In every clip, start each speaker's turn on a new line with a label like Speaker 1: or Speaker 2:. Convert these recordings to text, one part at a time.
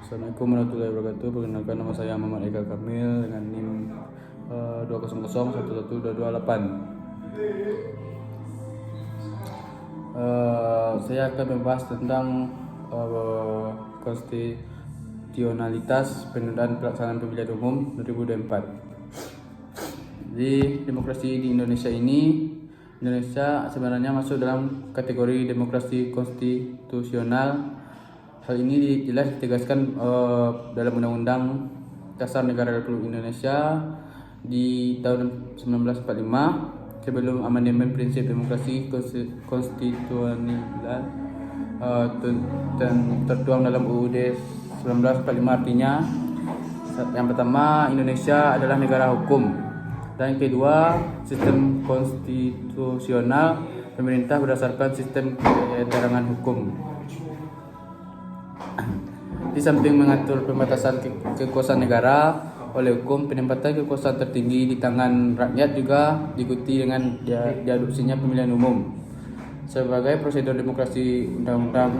Speaker 1: Assalamualaikum warahmatullahi wabarakatuh. Perkenalkan, nama saya Muhammad Eka Kamil dengan NIM 200111228. Saya akan membahas tentang konstitusionalitas penundaan pelaksanaan pemilihan umum 2024. Di demokrasi di Indonesia sebenarnya masuk dalam kategori demokrasi konstitusional. Hal ini jelas ditegaskan dalam Undang-Undang Dasar Negara Republik Indonesia di tahun 1945 sebelum amandemen prinsip demokrasi konstitusional tertuang dalam UUD 1945. Artinya, yang pertama, Indonesia adalah negara hukum, dan yang kedua, sistem konstitusional pemerintah berdasarkan sistem keterangan hukum. Di samping mengatur pembatasan kekuasaan negara oleh hukum, penempatan kekuasaan tertinggi di tangan rakyat juga diikuti dengan diadopsinya pemilihan umum sebagai prosedur demokrasi. Undang-Undang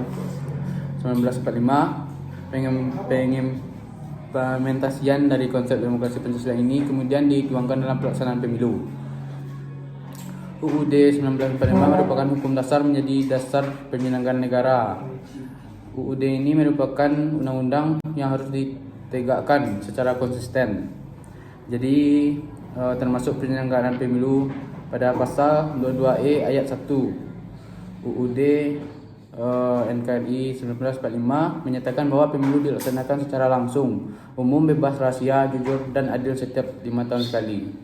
Speaker 1: 1945 pengimplementasian dari konsep demokrasi Pancasila ini kemudian dituangkan dalam pelaksanaan pemilu. UUD 1945 merupakan hukum dasar menjadi dasar penyelenggaraan negara. UUD ini merupakan undang-undang yang harus ditegakkan secara konsisten. Jadi termasuk penyelenggaraan pemilu pada pasal 22E ayat 1 UUD NKRI 1945 menyatakan bahwa pemilu dilaksanakan secara langsung, umum, bebas, rahasia, jujur, dan adil setiap 5 tahun sekali.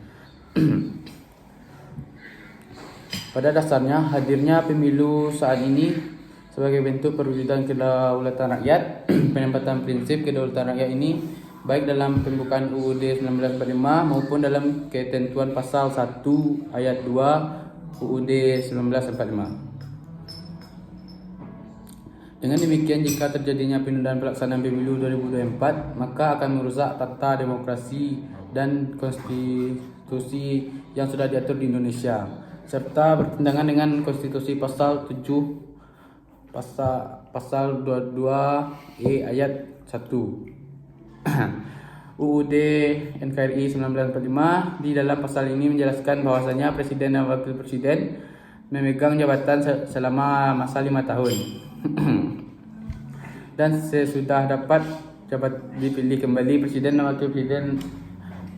Speaker 1: Pada dasarnya, hadirnya pemilu saat ini sebagai bentuk perwujudan kedaulatan rakyat. Penempatan prinsip kedaulatan rakyat ini baik dalam pembukaan UUD 1945 maupun dalam ketentuan pasal 1 ayat 2 UUD 1945. Dengan demikian, jika terjadinya penundaan pelaksanaan pemilu 2024, maka akan merusak tata demokrasi dan konstitusi yang sudah diatur di Indonesia, serta bertentangan dengan konstitusi pasal 22E ayat 1 UUD NKRI 1945. Di dalam pasal ini menjelaskan bahwasanya presiden dan wakil presiden memegang jabatan selama masa 5 tahun dan sesudah dapat dipilih kembali, presiden dan wakil presiden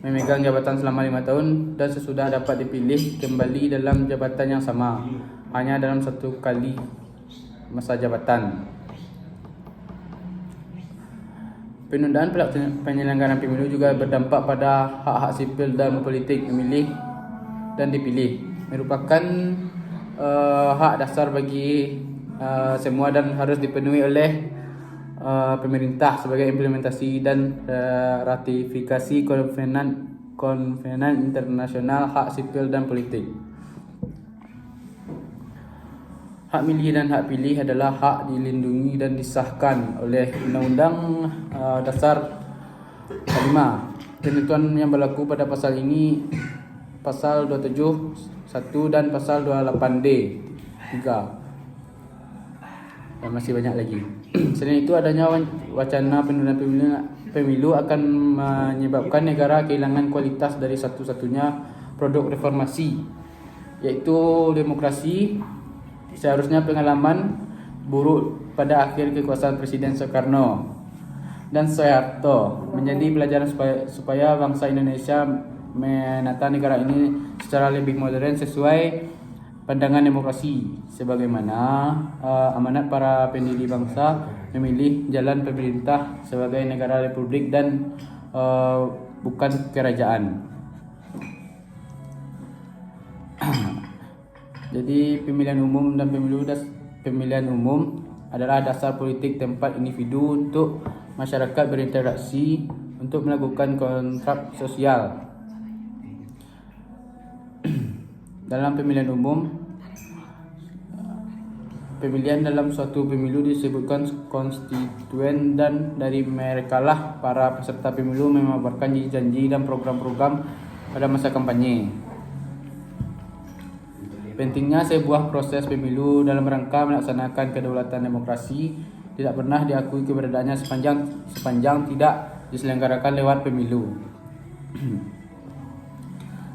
Speaker 1: memegang jabatan selama 5 tahun dan sesudah dapat dipilih kembali dalam jabatan yang sama hanya dalam 1 kali masa jabatan. Penundaan penyelenggaraan pemilu juga berdampak pada hak-hak sipil dan politik memilih dan dipilih, merupakan hak dasar bagi semua dan harus dipenuhi oleh pemerintah sebagai implementasi dan ratifikasi konvenan internasional hak sipil dan politik. Hak milih dan hak pilih adalah hak dilindungi dan disahkan oleh Undang-Undang Dasar 45. Ketentuan yang berlaku pada pasal ini pasal 27(1) dan pasal 28D 3. Dan masih banyak lagi. Selain itu, adanya wacana penundaan pemilu akan menyebabkan negara kehilangan kualitas dari satu-satunya produk reformasi, yaitu demokrasi. Seharusnya pengalaman buruk pada akhir kekuasaan Presiden Soekarno dan Soeharto menjadi pelajaran supaya bangsa Indonesia menata negara ini secara lebih modern sesuai pandangan demokrasi, sebagaimana amanat para pendiri bangsa memilih jalan pemerintah sebagai negara republik dan bukan kerajaan. Jadi pemilihan umum dan pemilihan umum adalah dasar politik tempat individu untuk masyarakat berinteraksi untuk melakukan kontrak sosial. Dalam pemilihan umum, pemilihan dalam suatu pemilu disebutkan konstituen, dan dari merekalah para peserta pemilu memaparkan janji dan program-program pada masa kampanye. Pentingnya sebuah proses pemilu dalam rangka melaksanakan kedaulatan demokrasi tidak pernah diakui keberadaannya sepanjang tidak diselenggarakan lewat pemilu.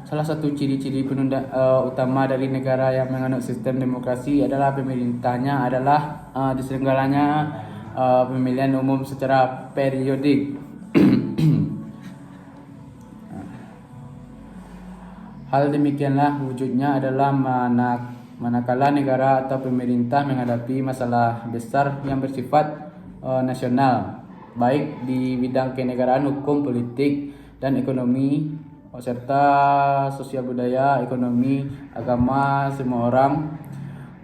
Speaker 1: Salah satu ciri-ciri utama dari negara yang menganut sistem demokrasi adalah pemerintahnya adalah diselenggaranya pemilihan umum secara periodik. Hal demikianlah wujudnya adalah manakala negara atau pemerintah menghadapi masalah besar yang bersifat nasional, baik di bidang kenegaraan, hukum, politik, dan ekonomi, serta sosial budaya, ekonomi, agama. Semua orang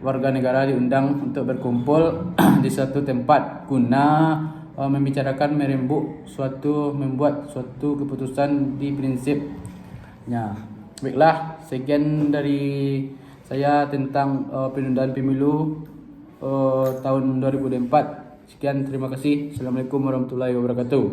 Speaker 1: warga negara diundang untuk berkumpul di suatu tempat guna membicarakan membuat suatu keputusan di prinsipnya. Baiklah, sekian dari saya tentang penundaan pemilu tahun 2024. Sekian, terima kasih. Assalamualaikum warahmatullahi wabarakatuh.